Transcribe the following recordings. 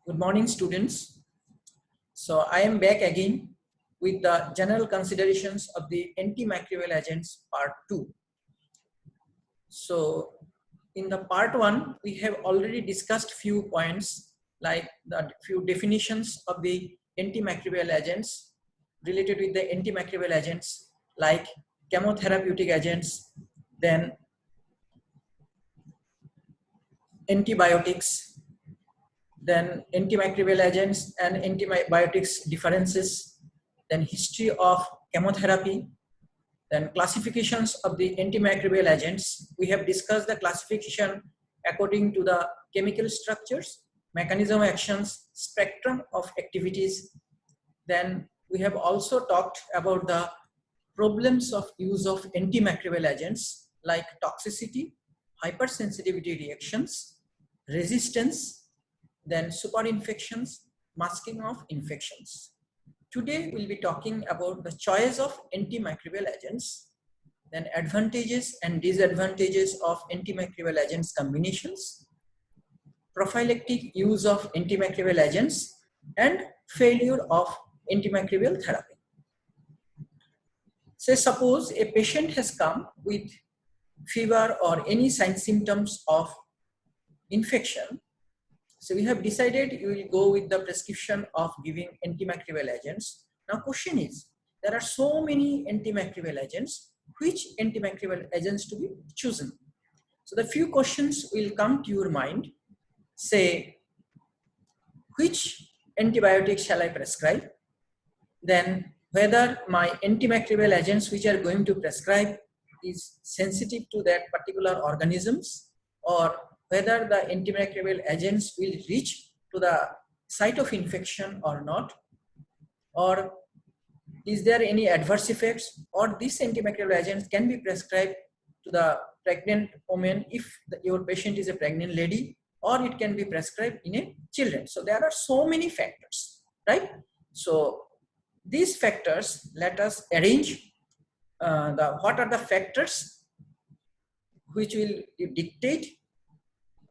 Good morning, students. So I am back again with the general considerations of the antimicrobial agents part 2. So in the part 1, we have already discussed few points like the few definitions of the antimicrobial agents related with the antimicrobial agents like chemotherapeutic agents, then antibiotics, then antimicrobial agents and antibiotics differences, then history of chemotherapy, then classifications of the antimicrobial agents. We have discussed the classification according to the chemical structures, mechanism of actions, spectrum of activities. Then we have also talked about the problems of use of antimicrobial agents like toxicity, hypersensitivity reactions, resistance, then superinfections, masking of infections. Today we'll be talking about the choice of antimicrobial agents, then advantages and disadvantages of antimicrobial agents combinations, prophylactic use of antimicrobial agents, and failure of antimicrobial therapy. Say suppose a patient has come with fever or any sign symptoms of infection. So we have decided you will go with the prescription of giving antimicrobial agents. Now question is, there are so many antimicrobial agents, which antimicrobial agents to be chosen? So the few questions will come to your mind. Say, which antibiotics shall I prescribe? Then whether my antimicrobial agents which are going to prescribe is sensitive to that particular organisms, or whether the antimicrobial agents will reach to the site of infection or not, or is there any adverse effects, or these antimicrobial agents can be prescribed to the pregnant woman if your patient is a pregnant lady, or it can be prescribed in a children. So there are so many factors, right? So these factors, let us arrange what are the factors which will dictate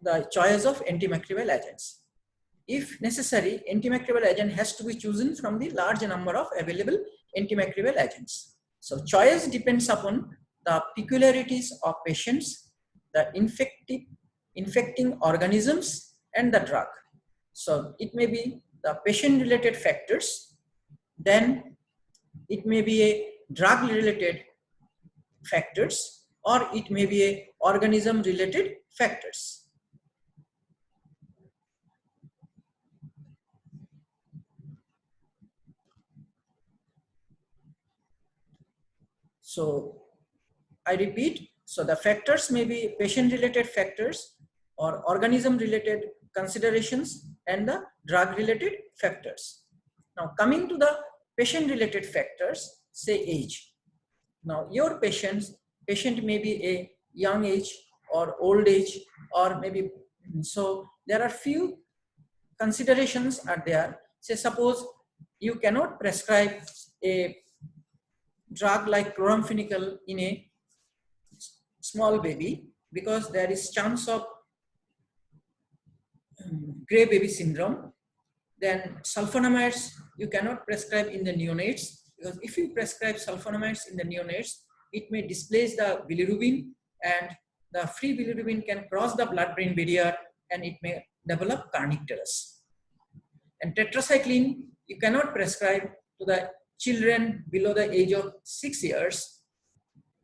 the choice of antimicrobial agents. If necessary, antimicrobial agent has to be chosen from the large number of available antimicrobial agents. So choice depends upon the peculiarities of patients, the infecting organisms, and the drug. So it may be the patient related factors, then it may be a drug related factors, or it may be a organism related factors. So I repeat, so the factors may be patient related factors or organism related considerations and the drug related factors. Now coming to the patient related factors, say age. Now your patient may be a young age or old age, or maybe, so there are few considerations are there. Say suppose you cannot prescribe a drug like chloramphenicol in a small baby because there is chance of gray baby syndrome. Then sulfonamides you cannot prescribe in the neonates, because if you prescribe sulfonamides in the neonates, it may displace the bilirubin, and the free bilirubin can cross the blood-brain barrier and it may develop kernicterus. And tetracycline you cannot prescribe to the children below the age of 6 years,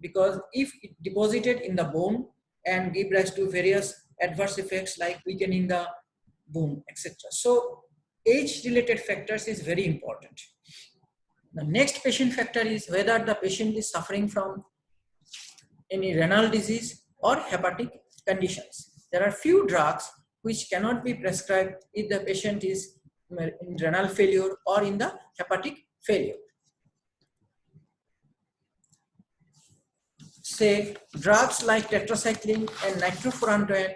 because if it deposited in the bone and give rise to various adverse effects like weakening the bone, etc. So age related factors is very important. The next patient factor is whether the patient is suffering from any renal disease or hepatic conditions. There are few drugs which cannot be prescribed if the patient is in renal failure or in the hepatic failure. Say drugs like tetracycline and nitrofurantoin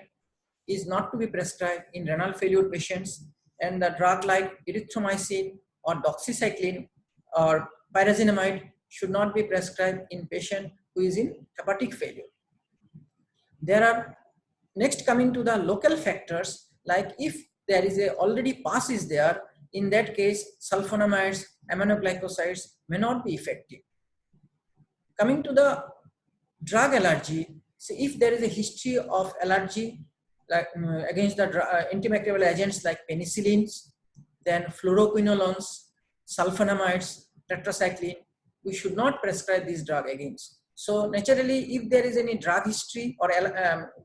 is not to be prescribed in renal failure patients, and the drug like erythromycin or doxycycline or pyrazinamide should not be prescribed in patient who is in hepatic failure. There are next coming to the local factors, like if there is a already pus is there, in that case, sulfonamides, aminoglycosides may not be effective. Coming to the drug allergy, so if there is a history of allergy like against the antimicrobial agents like penicillins, then fluoroquinolones, sulfonamides, tetracycline, we should not prescribe this drug against. So naturally, if there is any drug history or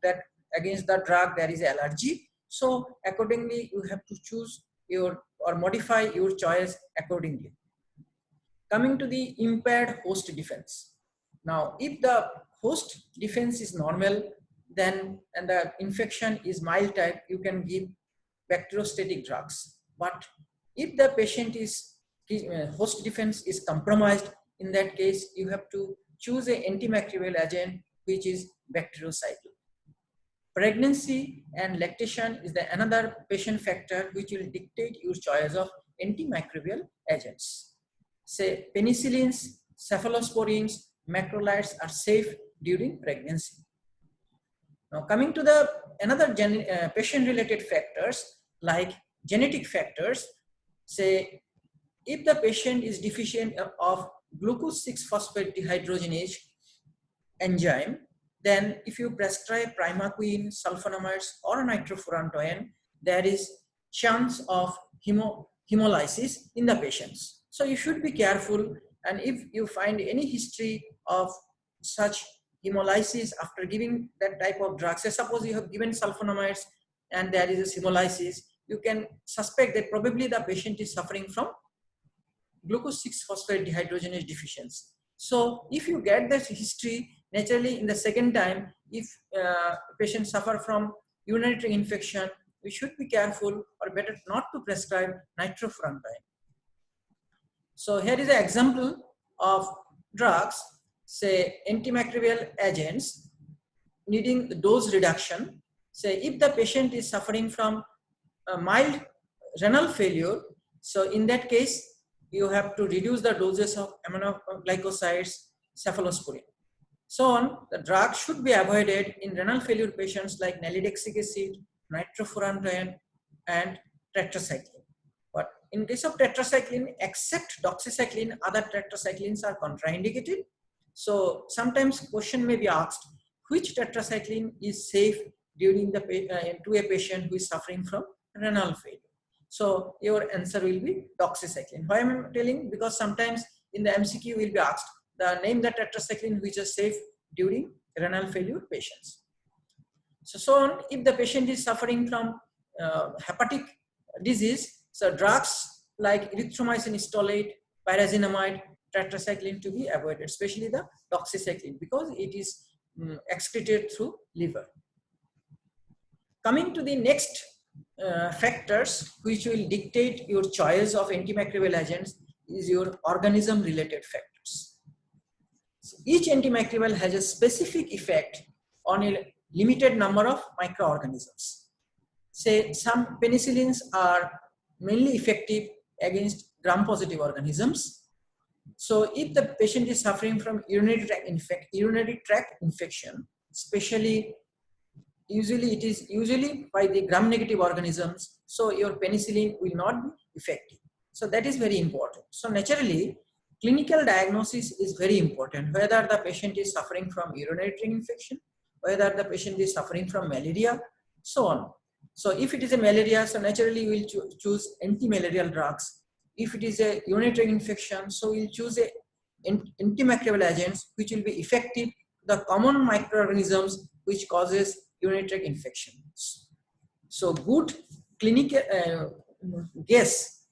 that against the drug there is allergy, so accordingly you have to choose your or modify your choice accordingly. Coming to the impaired host defense. Now, if the host defense is normal, then and the infection is mild type, you can give bacteriostatic drugs. But if the patient is host defense is compromised, in that case, you have to choose an antimicrobial agent which is bactericidal. Pregnancy and lactation is the another patient factor which will dictate your choice of antimicrobial agents. Say penicillins, cephalosporins, macrolides are safe during pregnancy. Now coming to the another patient-related factors like genetic factors, say if the patient is deficient of glucose 6-phosphate dehydrogenase enzyme, then if you prescribe primaquine, sulfonamides or nitrofurantoin, there is chance of hemolysis in the patients. So you should be careful, and if you find any history of such hemolysis after giving that type of drug, say suppose you have given sulfonamides and there is a hemolysis, you can suspect that probably the patient is suffering from glucose 6-phosphate dehydrogenase deficiency. So if you get that history, naturally in the second time, if patients suffer from urinary tract infection, we should be careful or better not to prescribe nitrofurantoin. So here is an example of drugs, say antimicrobial agents needing dose reduction. Say if the patient is suffering from a mild renal failure, so in that case, you have to reduce the doses of aminoglycosides, cephalosporin. So on, the drug should be avoided in renal failure patients like nalidixic acid, nitrofurantoin, and tetracycline. But in case of tetracycline, except doxycycline, other tetracyclines are contraindicated. So sometimes question may be asked, which tetracycline is safe during the to a patient who is suffering from renal failure? So your answer will be doxycycline. Why am I telling? Because sometimes in the MCQ will be asked the name the tetracycline which is safe during renal failure patients. So on, if the patient is suffering from hepatic disease, so drugs like erythromycin stolate, pyrazinamide, tetracycline to be avoided, especially the doxycycline because it is excreted through liver. Coming to the next factors which will dictate your choice of antimicrobial agents is your organism related factors. So each antimicrobial has a specific effect on a limited number of microorganisms. Say some penicillins are mainly effective against gram-positive organisms. So if the patient is suffering from urinary tract infection, especially it is usually by the gram-negative organisms, so your penicillin will not be effective. So that is very important. So naturally, clinical diagnosis is very important, whether the patient is suffering from urinary tract infection, whether the patient is suffering from malaria, so on. So if it is a malaria, so naturally we will choose anti-malarial drugs. If it is a urinary tract infection, so we'll choose a antimicrobial agents which will be effective the common microorganisms which causes urinary tract infections. So good clinical guess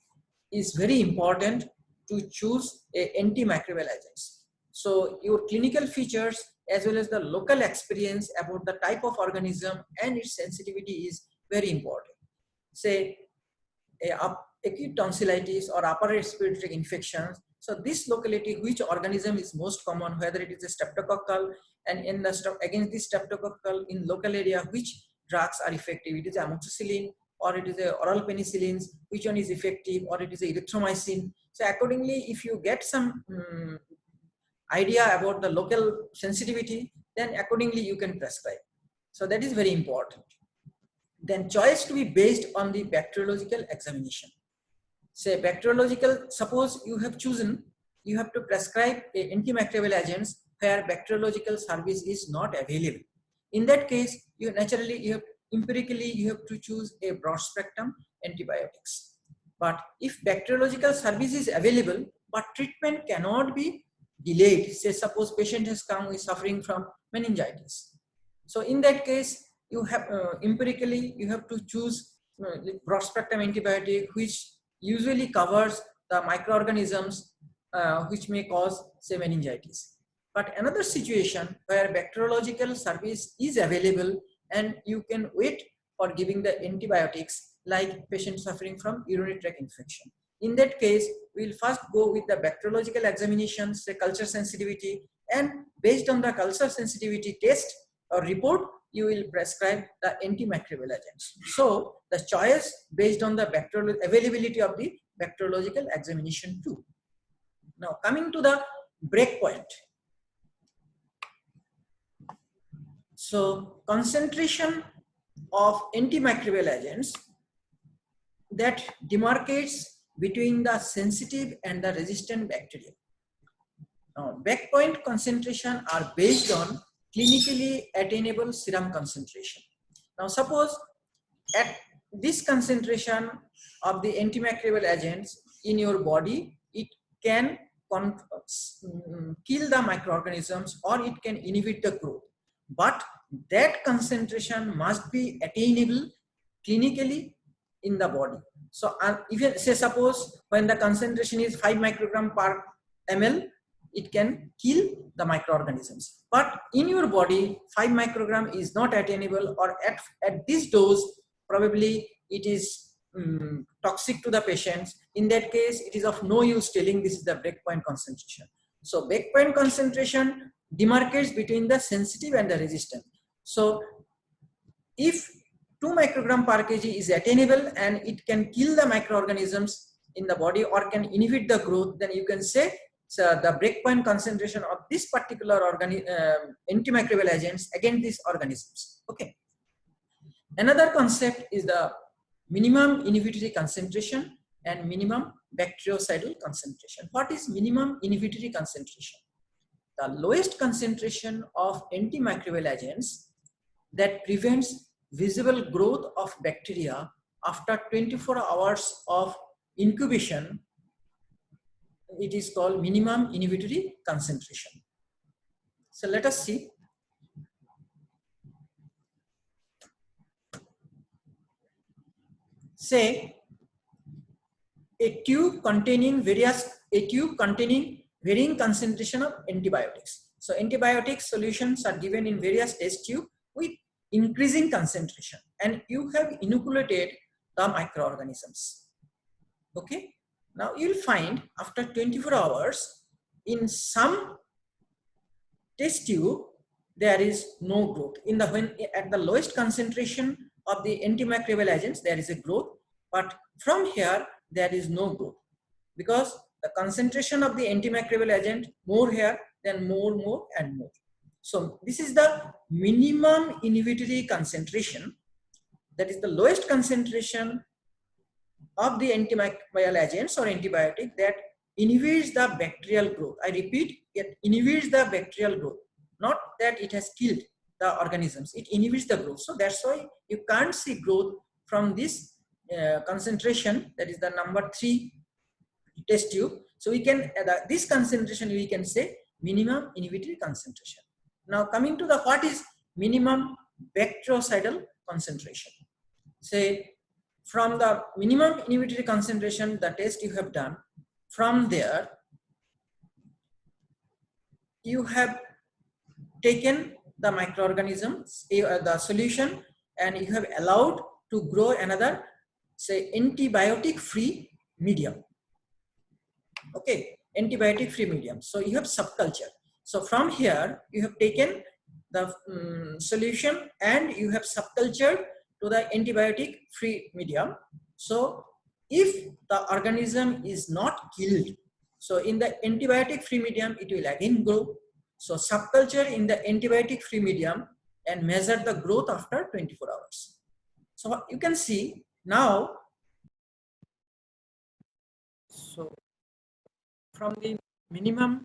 is very important to choose a antimicrobial agents. So your clinical features as well as the local experience about the type of organism and its sensitivity is very important. Say acute tonsillitis or upper respiratory infections. So this locality, which organism is most common, whether it is a streptococcal, and in the against this streptococcal in local area, which drugs are effective? It is amoxicillin or it is a oral penicillins, which one is effective, or it is a erythromycin. So accordingly, if you get some idea about the local sensitivity, then accordingly you can prescribe. So that is very important. then choice to be based on the bacteriological examination. Say bacteriological, suppose you have chosen, you have to prescribe a antimicrobial agents where bacteriological service is not available. In that case, you naturally, you have empirically, you have to choose a broad spectrum antibiotics. But if bacteriological service is available, but treatment cannot be delayed, say suppose patient has come with suffering from meningitis. So in that case, you have empirically, you have to choose broad spectrum antibiotic, which usually covers the microorganisms which may cause, say, meningitis. But another situation where bacteriological service is available and you can wait for giving the antibiotics, like patient suffering from urinary tract infection. In that case, we will first go with the bacteriological examination, say culture sensitivity, and based on the culture sensitivity test or report, you will prescribe the antimicrobial agents. So the choice based on the bacterial availability of the bacteriological examination too. Now coming to the breakpoint. So concentration of antimicrobial agents that demarcates between the sensitive and the resistant bacteria. Now breakpoint concentration are based on clinically attainable serum concentration. Now suppose at this concentration of the antimicrobial agents in your body, it can kill the microorganisms or it can inhibit the growth. But that concentration must be attainable clinically in the body. So even say suppose when the concentration is 5 microgram per ml, it can kill the microorganisms. But in your body, 5 microgram is not attainable, or at this dose, probably it is toxic to the patients. In that case, it is of no use telling this is the breakpoint concentration. So breakpoint concentration demarcates between the sensitive and the resistant. So if 2 microgram per kg is attainable and it can kill the microorganisms in the body or can inhibit the growth, then you can say so the breakpoint concentration of this particular antimicrobial agents against these organisms. Okay. Another concept is the minimum inhibitory concentration and minimum bactericidal concentration. What is minimum inhibitory concentration? The lowest concentration of antimicrobial agents that prevents visible growth of bacteria after 24 hours of incubation. It is called minimum inhibitory concentration. So let us see. Say a tube containing varying concentration of antibiotics. So antibiotic solutions are given in various test tubes with increasing concentration, and you have inoculated the microorganisms. Okay. Now you'll find after 24 hours in some test tube there is no growth. At the lowest concentration of the antimicrobial agents there is a growth, but from here there is no growth because the concentration of the antimicrobial agent more here, then more and more. So this is the minimum inhibitory concentration, that is the lowest concentration of the antimicrobial agents or antibiotic that inhibits the bacterial growth. I repeat, it inhibits the bacterial growth, not that it has killed the organisms, it inhibits the growth. So that's why you can't see growth from this concentration, that is the number 3 test tube. So we can this concentration we can say minimum inhibitory concentration. Now coming to the what is minimum bactericidal concentration. Say from the minimum inhibitory concentration, the test you have done, from there you have taken the microorganisms, the solution, and you have allowed to grow another, say, antibiotic free medium. Okay, antibiotic free medium. So you have subculture. So from here you have taken the solution and you have subcultured to the antibiotic free medium. So if the organism is not killed, so in the antibiotic free medium it will again grow. So subculture in the antibiotic free medium and measure the growth after 24 hours. So you can see now, so from the minimum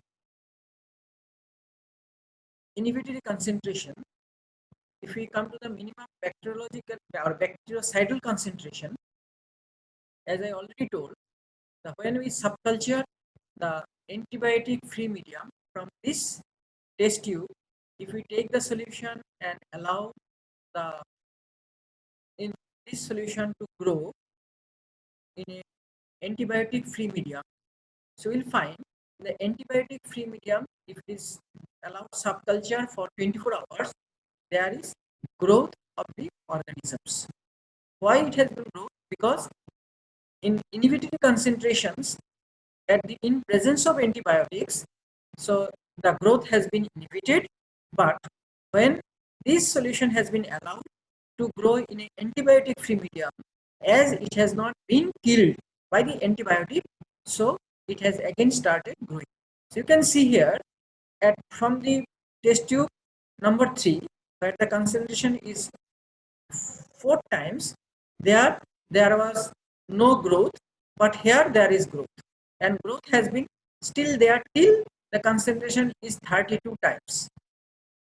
inhibitory concentration, if we come to the minimum bacteriological or bactericidal concentration, as I already told, when we subculture the antibiotic free medium from this test tube, if we take the solution and allow the in this solution to grow in a antibiotic free medium, so we'll find the antibiotic free medium, if it is allowed subculture for 24 hours, there is growth of the organisms. Why it has been growth? Because in inhibitory concentrations in presence of antibiotics, so the growth has been inhibited, but when this solution has been allowed to grow in an antibiotic free medium, as it has not been killed by the antibiotic, so it has again started growing. So you can see here from the test tube number 3, where the concentration is 4 times, there was no growth, but here there is growth, and growth has been still there till the concentration is 32 times.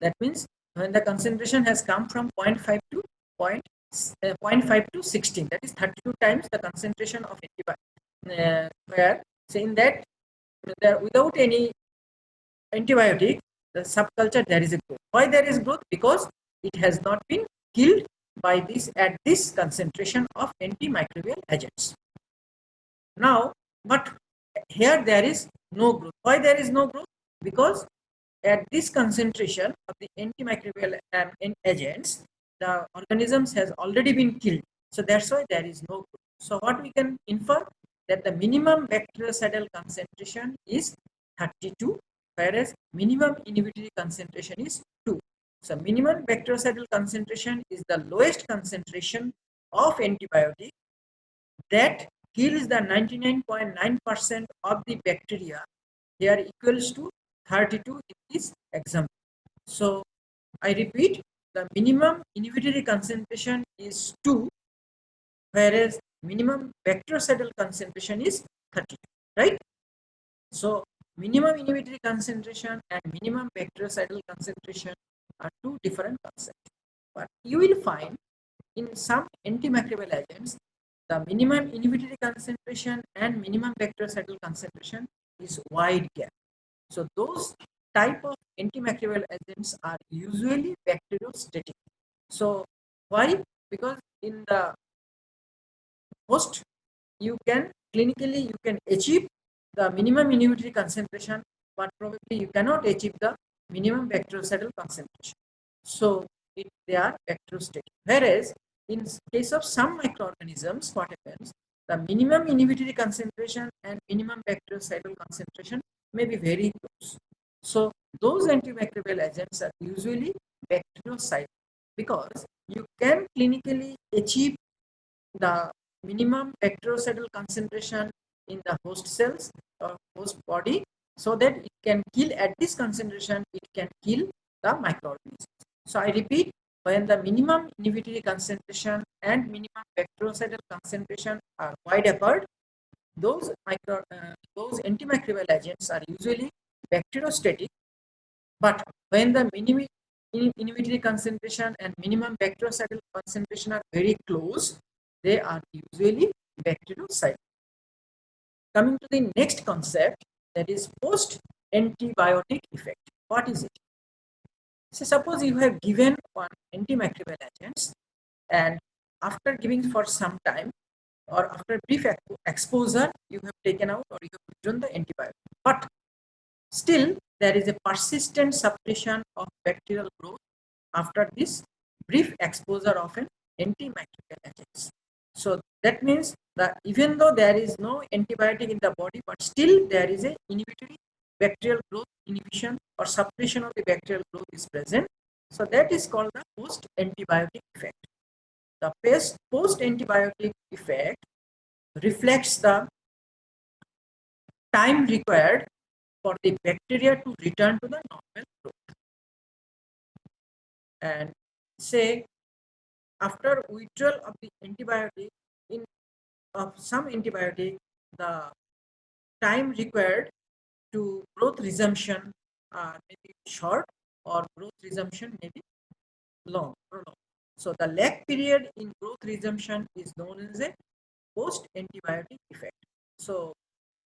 That means when the concentration has come from 0.5 to 0.5 to 16, that is 32 times the concentration of antibiotic, where saying that there without any antibiotic, the subculture there is a growth. Why there is growth? Because it has not been killed by this at this concentration of antimicrobial agents. Now, but here there is no growth. Why there is no growth? Because at this concentration of the antimicrobial agents, the organisms has already been killed. So that's why there is no growth. So what we can infer, that the minimum bactericidal concentration is 32, whereas minimum inhibitory concentration is 2. So minimum bactericidal concentration is the lowest concentration of antibiotic that kills the 99.9% of the bacteria. They are equals to 32 in this example. So I repeat, the minimum inhibitory concentration is 2, whereas minimum bactericidal concentration is 32, right? So minimum inhibitory concentration and minimum bactericidal concentration are two different concepts. But you will find in some antimicrobial agents, the minimum inhibitory concentration and minimum bactericidal concentration is wide gap. So those type of antimicrobial agents are usually bacteriostatic. So why? Because in the host, you can clinically you can achieve the minimum inhibitory concentration, but probably you cannot achieve the minimum bactericidal concentration. So they are bacteriostatic. Whereas in case of some microorganisms, what happens? The minimum inhibitory concentration and minimum bactericidal concentration may be very close. So those antimicrobial agents are usually bactericidal, because you can clinically achieve the minimum bactericidal concentration in the host cells or host body, so that it can kill at this concentration, it can kill the microorganisms. So I repeat, when the minimum inhibitory concentration and minimum bactericidal concentration are wide apart, those antimicrobial agents are usually bacteriostatic. But when the minimum inhibitory concentration and minimum bactericidal concentration are very close, they are usually bactericidal. Coming to the next concept, that is post-antibiotic effect. What is it? So suppose you have given one antimicrobial agents, and after giving for some time or after brief exposure, you have taken out or you have withdrawn the antibiotic. But still, there is a persistent suppression of bacterial growth after this brief exposure of an antimicrobial agents. So that means that even though there is no antibiotic in the body, but still there is a inhibitory bacterial growth inhibition or suppression of the bacterial growth is present. So that is called the post-antibiotic effect. The post-antibiotic effect reflects the time required for the bacteria to return to the normal growth. And say after withdrawal of the antibiotic, in of some antibiotic, the time required to growth resumption may be short, or growth resumption may be long, prolonged. So the lag period in growth resumption is known as a post-antibiotic effect. So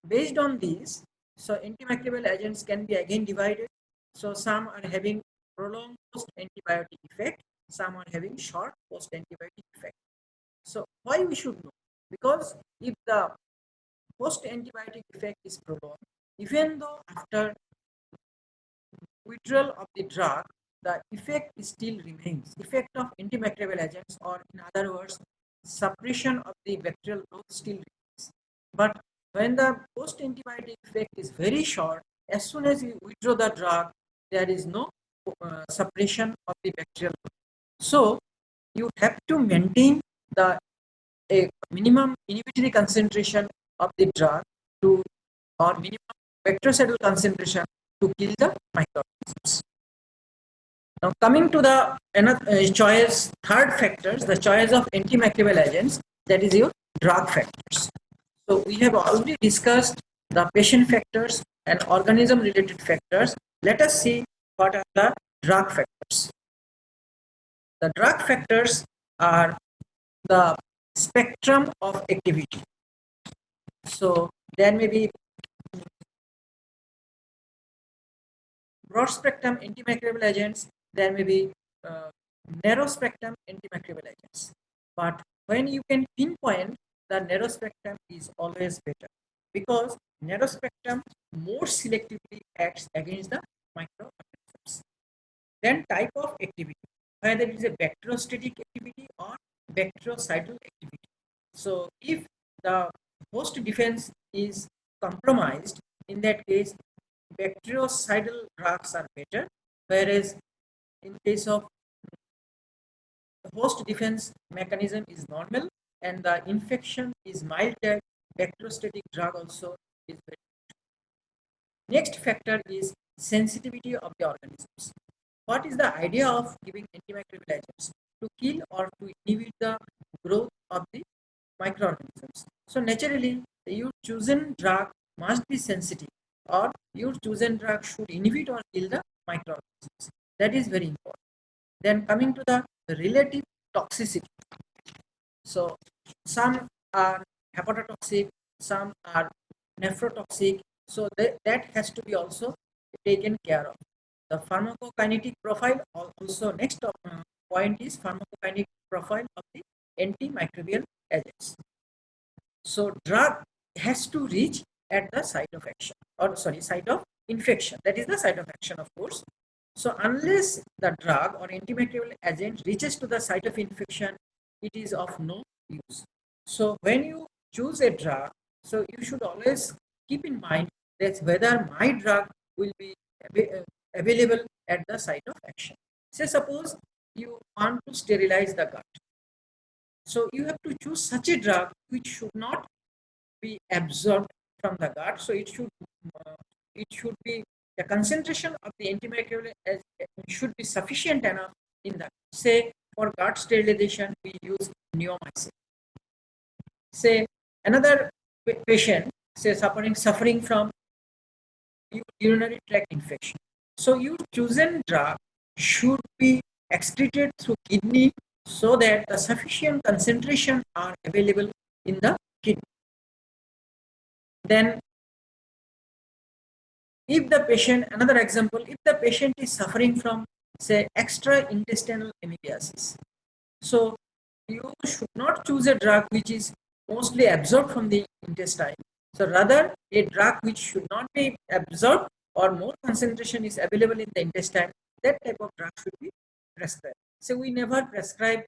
based on these, so antimicrobial agents can be again divided. So some are having prolonged post-antibiotic effect, some are having short post-antibiotic effect. So why we should know? Because if the post-antibiotic effect is prolonged, even though after withdrawal of the drug, the effect still remains. Effect of antimicrobial agents, or in other words, suppression of the bacterial growth still remains. But when the post-antibiotic effect is very short, as soon as you withdraw the drug, there is no suppression of the bacterial growth. So you have to maintain the a minimum inhibitory concentration of the drug to, or minimum bactericidal concentration to kill the microorganisms. Now coming to the choice, third factors, the choice of antimicrobial agents, that is your drug factors. So we have already discussed the patient factors and organism related factors. Let us see what are the drug factors. The drug factors are the spectrum of activity. So there may be broad spectrum antimicrobial agents, there may be narrow spectrum antimicrobial agents. But when you can pinpoint, the narrow spectrum is always better, because narrow spectrum more selectively acts against the microorganisms. Then type of activity, whether it is a bacteriostatic activity or bactericidal activity. So if the host defense is compromised, in that case bactericidal drugs are better, whereas in case of the host defense mechanism is normal and the infection is mild, bacteriostatic drug also is better. Next factor is sensitivity of the organisms. What is the idea of giving antimicrobial agents? To kill or to inhibit the growth of the microorganisms. So naturally, your chosen drug must be sensitive, or your chosen drug should inhibit or kill the microorganisms. That is very important. Then coming to the relative toxicity. So some are hepatotoxic, some are nephrotoxic. So that has to be also taken care of. The pharmacokinetic profile, also next point is pharmacokinetic profile of the antimicrobial agents. So drug has to reach at the site of action, or sorry, site of infection. That is the site of action, of course. So unless the drug or antimicrobial agent reaches to the site of infection, it is of no use. So when you choose a drug, so you should always keep in mind that whether my drug will be available at the site of action. Say suppose you want to sterilize the gut. So you have to choose such a drug which should not be absorbed from the gut. So it should be, the concentration of the antimicrobial should be sufficient enough in that. Say for gut sterilization we use neomycin. Say another patient, say suffering from urinary tract infection. So your chosen drug should be excreted through kidney, so that the sufficient concentration are available in the kidney. Then if the patient, another example, if the patient is suffering from, say, extra-intestinal amoebiasis, so you should not choose a drug which is mostly absorbed from the intestine. So rather a drug which should not be absorbed or more concentration is available in the intestine, that type of drug should be prescribed. So we never prescribe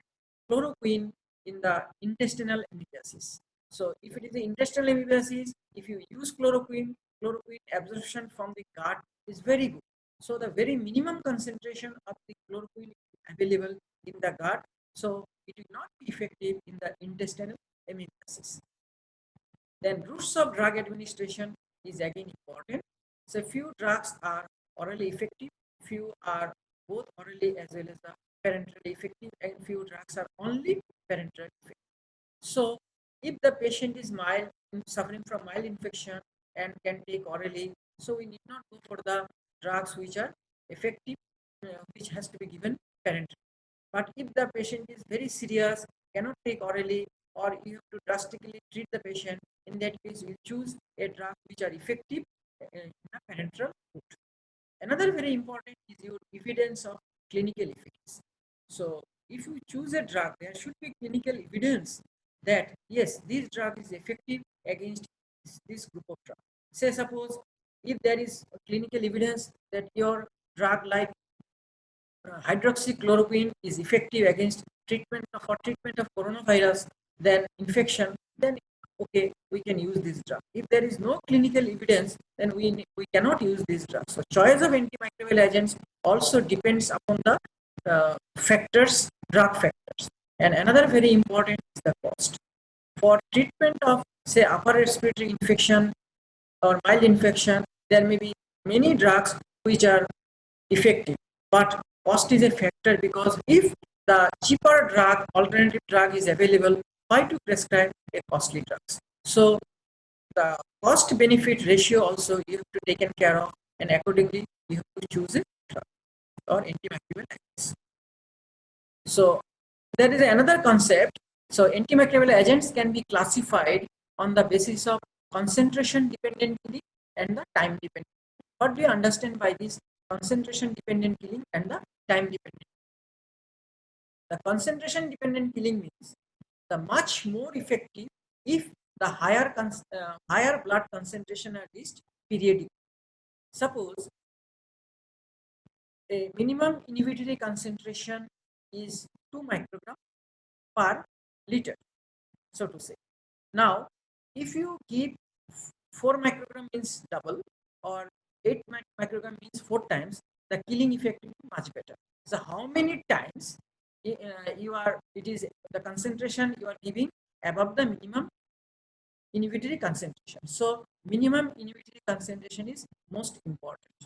chloroquine in the intestinal amoebiasis. So if it is the intestinal amoebiasis, if you use chloroquine absorption from the gut is very good. So the very minimum concentration of the chloroquine is available in the gut. So it will not be effective in the intestinal amoebiasis. Then routes of drug administration is again important. So few drugs are orally effective, few are both orally as well as the parenterally effective and few drugs are only parenterally effective. So if the patient is mild, suffering from mild infection and can take orally, so we need not go for the drugs which are effective, which has to be given parenterally. But if the patient is very serious, cannot take orally, or you have to drastically treat the patient, in that case we choose a drug which are effective in a parenteral route. Another very important is your evidence of clinical efficacy. So if you choose a drug, there should be clinical evidence that yes, this drug is effective against this group of drugs. Say suppose if there is clinical evidence that your drug like hydroxychloroquine is effective against treatment of coronavirus, then infection, then okay, we can use this drug. If there is no clinical evidence, then we cannot use this drug. So choice of antimicrobial agents also depends upon the drug factors. And another very important is the cost. For treatment of say upper respiratory infection or mild infection, there may be many drugs which are effective, but cost is a factor, because if the cheaper drug, alternative drug is available, why to prescribe a costly drugs? So the cost benefit ratio also you have to taken care of, and accordingly you have to choose a drug or antimicrobial agents. So there is another concept. So antimicrobial agents can be classified on the basis of concentration dependent killing and the time dependent. What do you understand by this concentration dependent killing and the time dependent? The concentration dependent killing means the much more effective if the higher blood concentration are reached periodically. Suppose a minimum inhibitory concentration is 2 microgram per liter, so to say. Now, if you give 4 microgram means double, or 8 microgram means 4 times, the killing effect will be much better. So how many times it is the concentration you are giving above the minimum inhibitory concentration. So minimum inhibitory concentration is most important.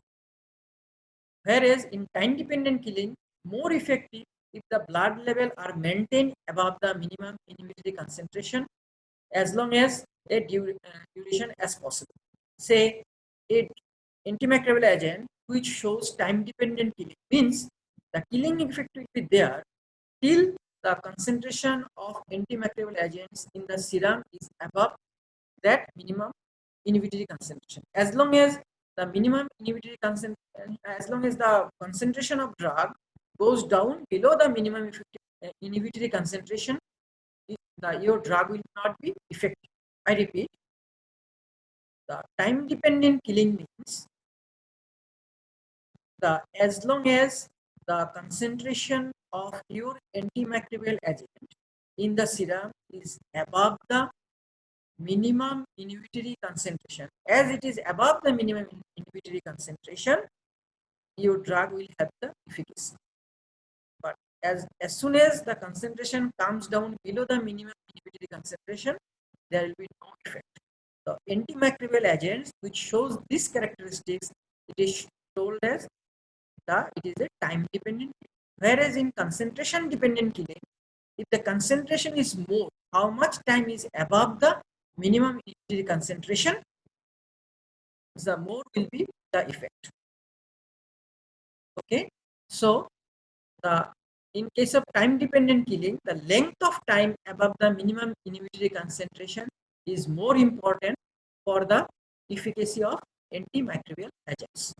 Whereas in time dependent killing, more effective if the blood level are maintained above the minimum inhibitory concentration as long as a duration as possible. Say a antimicrobial agent which shows time dependent killing means the killing effect will be there till the concentration of antimicrobial agents in the serum is above that minimum inhibitory concentration. As long as the minimum inhibitory concentration, as long as the concentration of drug goes down below the minimum inhibitory concentration, your drug will not be effective. I repeat, the time dependent killing means as long as the concentration of your antimicrobial agent in the serum is above the minimum inhibitory concentration. As it is above the minimum inhibitory concentration, your drug will have the efficacy. But as soon as the concentration comes down below the minimum inhibitory concentration, there will be no effect. The antimicrobial agents which shows these characteristics, it is told as it is a time dependent. Whereas in concentration dependent killing, if the concentration is more, how much time is above the minimum inhibitory concentration, the more will be the effect. Okay, so in case of time dependent killing, the length of time above the minimum inhibitory concentration is more important for the efficacy of antimicrobial agents.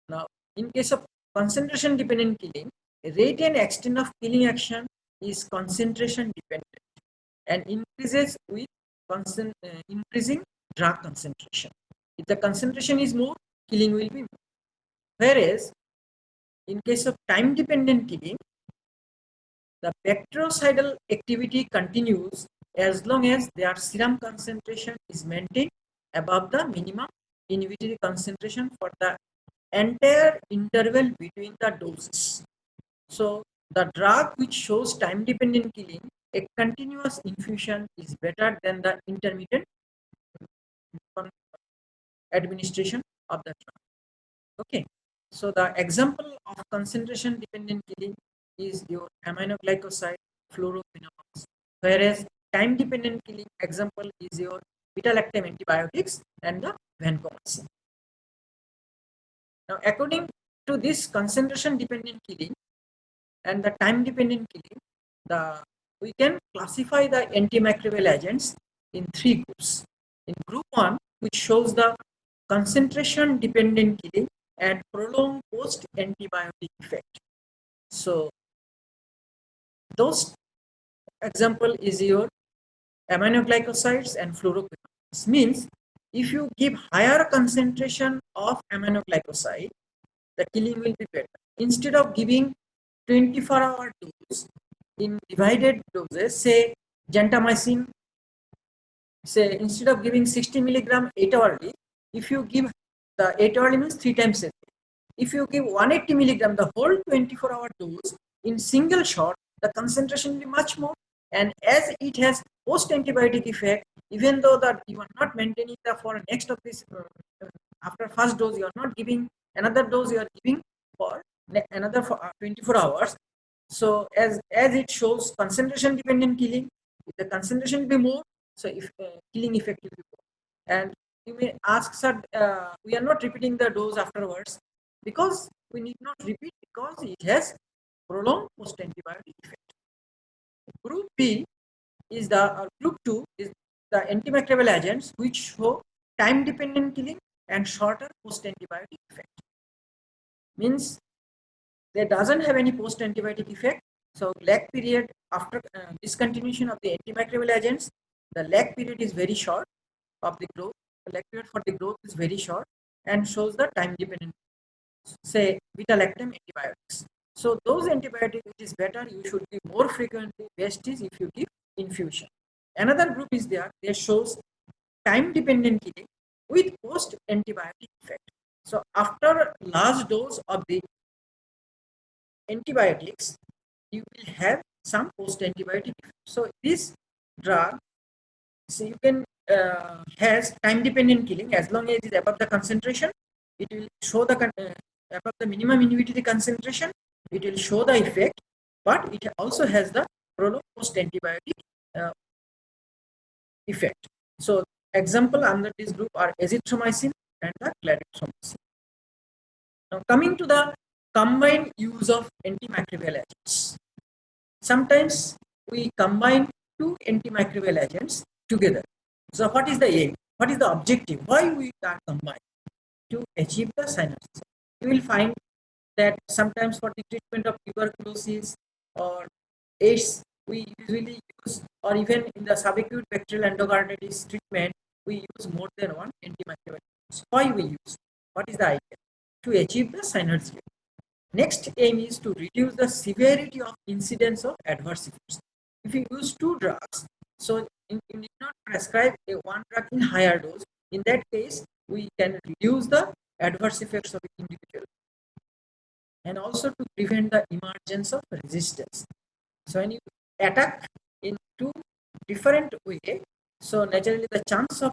Now, in case of concentration dependent killing, rate and extent of killing action is concentration dependent and increases with increasing drug concentration. If the concentration is more, killing will be more. Whereas in case of time dependent killing, the bactericidal activity continues as long as their serum concentration is maintained above the minimum inhibitory concentration for the entire interval between the doses. So the drug which shows time dependent killing, a continuous infusion is better than the intermittent administration of the drug. Okay. So the example of concentration dependent killing is your aminoglycoside fluoroquinolones, whereas time dependent killing example is your beta-lactam antibiotics and the vancomycin. Now, according to this concentration dependent killing and the time dependent killing, we can classify the antimicrobial agents in three groups. In group 1, which shows the concentration dependent killing and prolonged post antibiotic effect. So those example is your aminoglycosides and fluoroquinolones. Means if you give higher concentration of aminoglycoside, the killing will be better. Instead of giving 24-hour dose in divided doses, say gentamicin, say instead of giving 60 milligram 8 hourly, if you give the 8 hourly means 3 times a day. If you give 180 milligram, the whole 24-hour dose in single shot, the concentration will be much more. And as it has post-antibiotic effect, even though that you are not maintaining the for next of this, after first dose, you are not giving another dose, you are giving for another 24 hours. So as it shows concentration dependent killing, if the concentration will be more, so if killing effect will be more. And you may ask, sir, we are not repeating the dose afterwards, because we need not repeat, because it has prolonged post-antibiotic effect. Group B is group 2 is the antimicrobial agents which show time-dependent killing and shorter post-antibiotic effect. Means there doesn't have any post-antibiotic effect. So lag period after discontinuation of the antimicrobial agents, the lag period is very short of the growth. The lag period for the growth is very short and shows the time-dependent, say beta-lactam antibiotics. So those antibiotics, it is better, you should give more frequently. Best is if you give infusion. Another group is there, they shows time-dependent killing with post-antibiotic effect. So after large dose of the antibiotics, you will have some post-antibiotic effect. So this drug, so you can has time-dependent killing as long as it is above the concentration. It will show the above the minimum inhibitory concentration. It will show the effect, but it also has the prolonged post-antibiotic effect. So example under this group are azithromycin and the clarithromycin. Now coming to the combined use of antimicrobial agents. Sometimes we combine two antimicrobial agents together. So what is the aim? What is the objective? Why we are combined? To achieve the synergy. You will find that sometimes for the treatment of tuberculosis or AIDS, we usually use, or even in the subacute bacterial endocarditis treatment, we use more than one antimicrobial. Why we use? What is the idea? To achieve the synergy. Next aim is to reduce the severity of incidence of adverse effects. If you use two drugs, so you need not prescribe one drug in higher dose. In that case, we can reduce the adverse effects of the individual, and also to prevent the emergence of resistance. So when you attack in two different ways, so naturally the chance of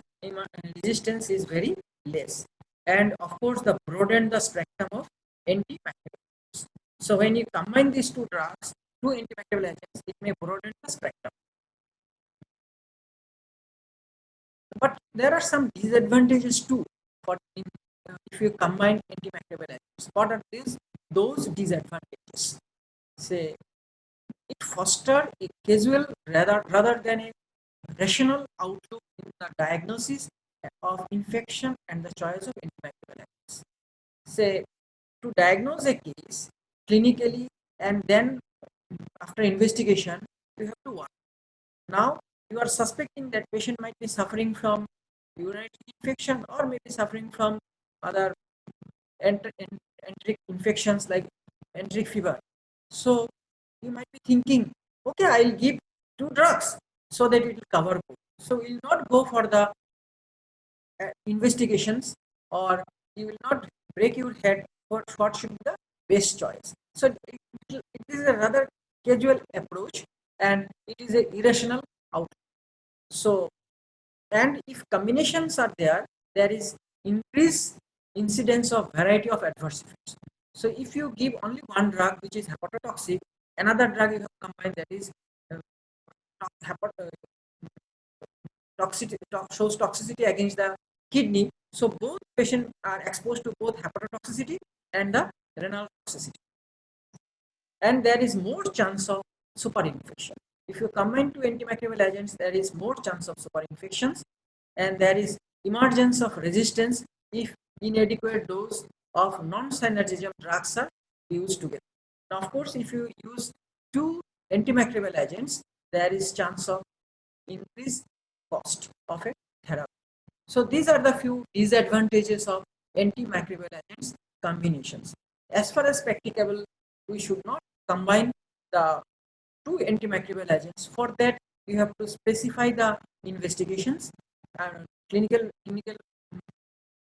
resistance is very less, and of course the broaden the spectrum of antimicrobials. So when you combine these two drugs, two antimicrobial agents, it may broaden the spectrum. But there are some disadvantages too for if you combine antimicrobial agents. What are these? Those disadvantages. Say it fosters a casual rather than a rational outlook in the diagnosis of infection and the choice of antimicrobial agents. Say to diagnose a case clinically, and then after investigation, you have to work. Now you are suspecting that patient might be suffering from urinary infection or maybe suffering from other enteric infections like enteric fever. So you might be thinking, okay, I'll give two drugs so that it will cover both. So you will not go for the investigations, or you will not break your head for what should be the best choice. So it is a rather casual approach, and it is a irrational outcome. So, and if combinations are there, there is increased incidence of variety of adverse effects. So if you give only one drug which is hepatotoxic, another drug you have combined that is uh, toxicity, shows toxicity against the kidney. So both patients are exposed to both hepatotoxicity and the renal toxicity, and there is more chance of superinfection. If you combine two antimicrobial agents, there is more chance of superinfections, and there is emergence of resistance if inadequate dose of non-synergism drugs are used together. Now, of course, if you use two antimicrobial agents, there is chance of increased cost of a therapy. So these are the few disadvantages of antimicrobial agents combinations. As far as practicable, we should not combine the two antimicrobial agents. For that, you have to specify the investigations and clinical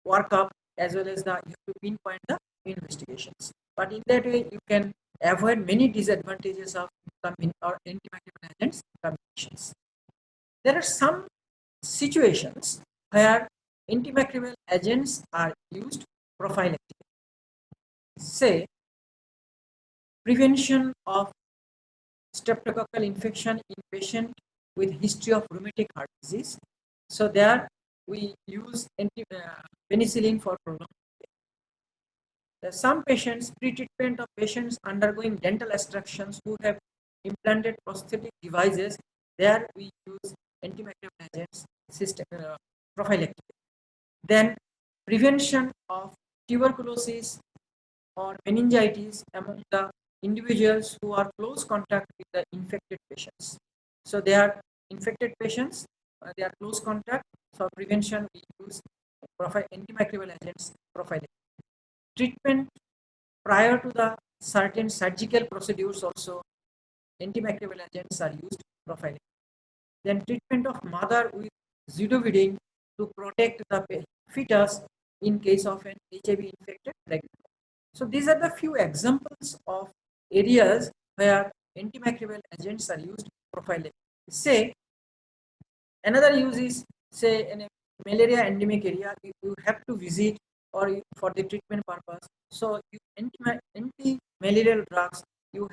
workup, as well as the you have to pinpoint the investigations. But in that way, you can avoid many disadvantages of or antimicrobial agents combinations. There are some situations where antimicrobial agents are used prophylactically. Say, prevention of streptococcal infection in patient with history of rheumatic heart disease. So there we use penicillin for prolonged. There are some patients, pre-treatment of patients undergoing dental extractions who have implanted prosthetic devices. There we use antimicrobial agents prophylactically. Then prevention of tuberculosis or meningitis among the individuals who are close contact with the infected patients. So they are infected patients, they are close contact. For prevention, we use antimicrobial agents prophylactic. Treatment prior to the certain surgical procedures also, antimicrobial agents are used prophylactic. Then treatment of mother with zidovudine to protect the fetus in case of an HIV infected pregnant. So these are the few examples of areas where antimicrobial agents are used prophylactically. Say another use is, say, in a malaria endemic area, you have to visit or for the treatment purpose. So anti-malarial drugs you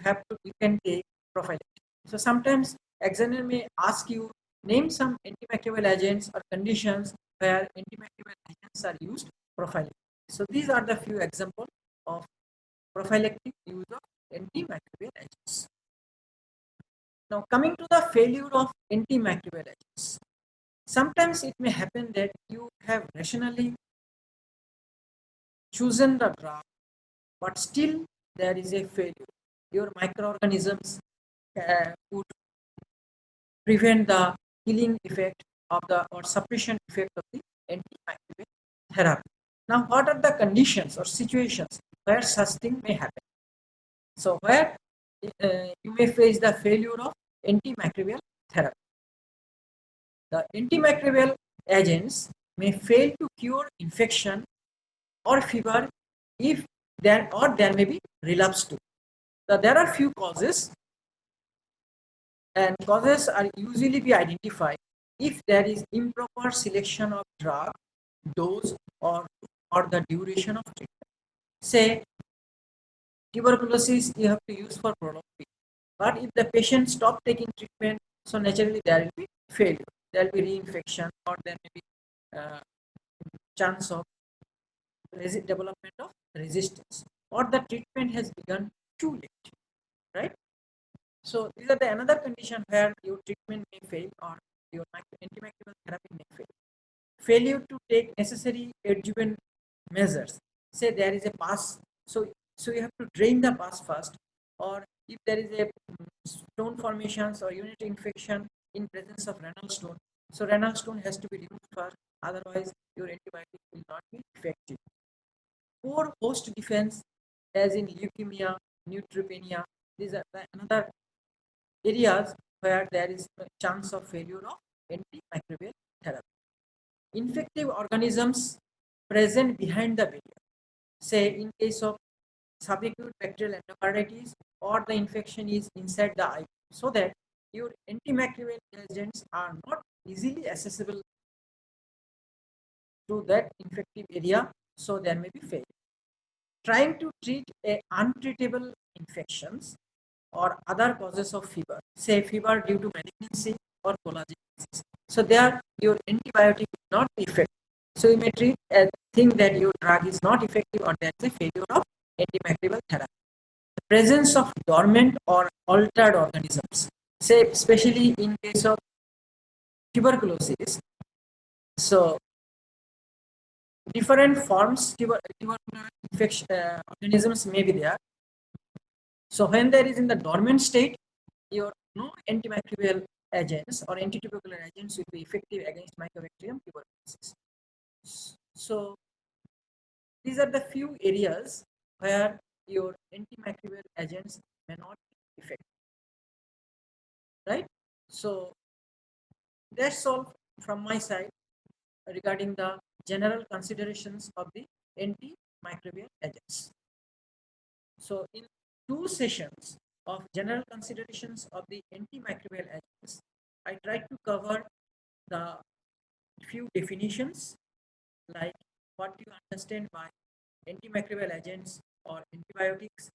can take prophylactic. So sometimes examiner may ask you name some antimicrobial agents or conditions where antimicrobial agents are used prophylactic. So these are the few examples of prophylactic use of antimicrobial agents. Now coming to the failure of antimicrobial agents. Sometimes it may happen that you have rationally chosen the drug, but still there is a failure. Your microorganisms would prevent the healing effect of the or suppression effect of the antimicrobial therapy. Now, what are the conditions or situations where such thing may happen? So, where you may face the failure of antimicrobial therapy. The antimicrobial agents may fail to cure infection or fever if there may be relapse too. So there are few causes, and causes are usually be identified if there is improper selection of drug, dose, or the duration of treatment. Say tuberculosis you have to use for prolonged period, but if the patient stop taking treatment, so naturally there will be failure, there will be reinfection, or there may be uh, chance of development of resistance, or the treatment has begun too late, right? So these are the another condition where your treatment may fail or your antimicrobial therapy may fail. Failure to take necessary adjuvant measures. Say there is a pus, so you have to drain the pus first, or if there is a stone formations or unit infection in presence of renal stone, so renal stone has to be removed first, otherwise your antibiotic will not be effective. Poor host defense, as in leukemia, neutropenia, these are another areas where there is a chance of failure of antimicrobial therapy. Infective organisms present behind the barrier, say in case of subacute bacterial endocarditis, or the infection is inside the eye, so that your antimicrobial agents are not easily accessible to that infective area, so there may be failure. trying to treat a untreatable infections or other causes of fever, say fever due to malignancy or collagen disease. So there your antibiotic will not be effective. So you may treat a thing that your drug is not effective or there is a failure of antimicrobial therapy. The presence of dormant or altered organisms, say especially in case of tuberculosis. So different forms tuberculosis infection organisms may be there. So when there is in the dormant state, your no antimicrobial agents or antitubercular agents will be effective against Mycobacterium tuberculosis. So these are the few areas where your antimicrobial agents may not be effective, right? So that's all from my side regarding the general considerations of the antimicrobial agents. So in 2 sessions of general considerations of the antimicrobial agents, I tried to cover the few definitions like what you understand by antimicrobial agents or antibiotics.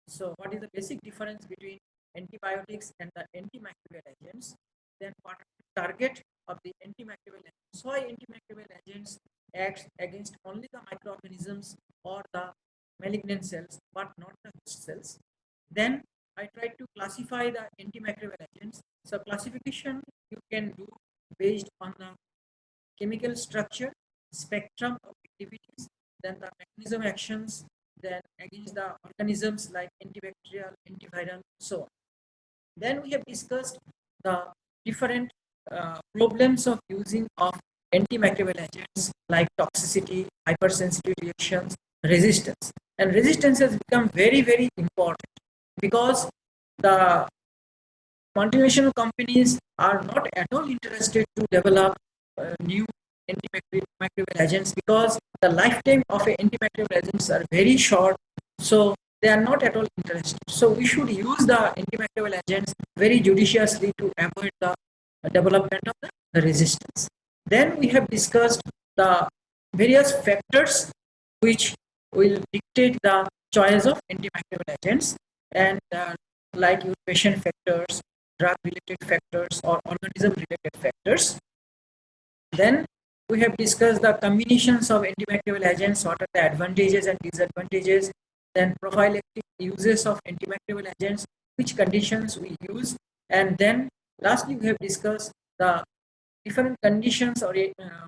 So what is the basic difference between antibiotics and the antimicrobial agents? Then what are the target of the antimicrobial agents? Why antimicrobial agents act against only the microorganisms or the malignant cells but not the host cells? Then I tried to classify the antimicrobial agents. So classification you can do based on the chemical structure, spectrum of activities, then the mechanism actions, then against the organisms like antibacterial, antiviral, so on. Then we have discussed the different problems of using of antimicrobial agents like toxicity, hypersensitivity reactions, resistance. And resistance has become very, very important because the multinational companies are not at all interested to develop new antimicrobial agents because the lifetime of antimicrobial agents are very short. So they are not at all interested. So we should use the antimicrobial agents very judiciously to avoid the development of the resistance. Then we have discussed the various factors which will dictate the choice of antimicrobial agents and like your patient factors, drug related factors or organism related factors. Then we have discussed the combinations of antimicrobial agents, what are the advantages and disadvantages, then prophylactic uses of antimicrobial agents, which conditions we use, and then lastly we have discussed the different conditions or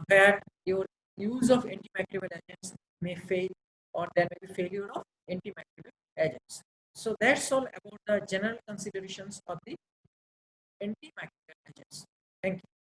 where your use of antimicrobial agents may fail or there may be failure of antimicrobial agents. So that's all about the general considerations of the antimicrobial agents. Thank you.